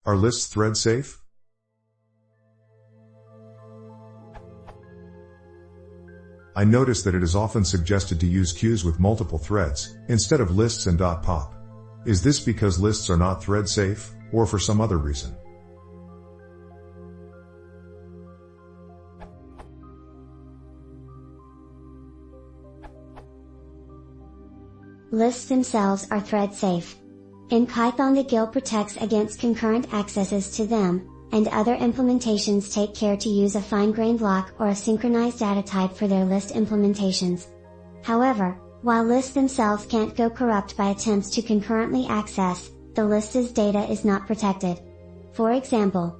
Are lists thread safe? I notice that it is often suggested to use queues with multiple threads, instead of lists and .pop. Is this because lists are not thread safe, or for some other reason? Lists themselves are thread safe. In Python, the GIL protects against concurrent accesses to them, and other implementations take care to use a fine-grained lock or a synchronized data type for their list implementations. However, while lists themselves can't go corrupt by attempts to concurrently access, the list's data is not protected. For example,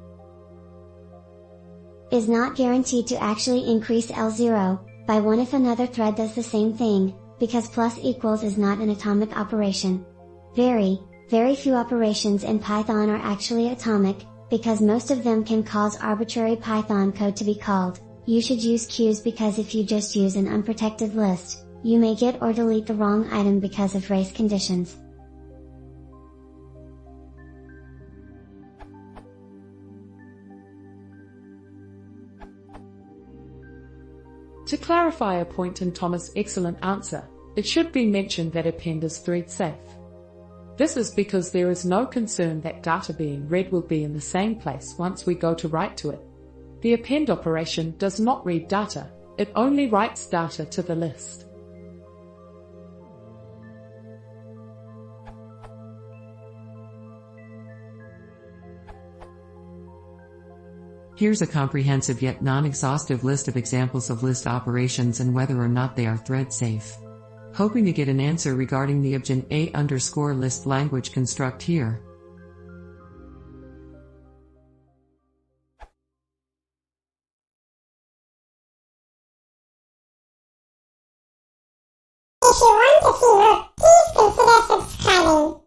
is not guaranteed to actually increase L0 by 1 if another thread does the same thing, because plus equals is not an atomic operation. Very few operations in Python are actually atomic, because most of them can cause arbitrary Python code to be called. You should use queues because if you just use an unprotected list, you may get or delete the wrong item because of race conditions. To clarify a point in Thomas' excellent answer, it should be mentioned that append is thread safe. This is because there is no concern that data being read will be in the same place once we go to write to it. The append operation does not read data, it only writes data to the list. Here's a comprehensive yet non-exhaustive list of examples of list operations and whether or not they are thread safe. Hoping to get an answer regarding the obgyn a_list language construct here. If you want to see more, please consider subscribing.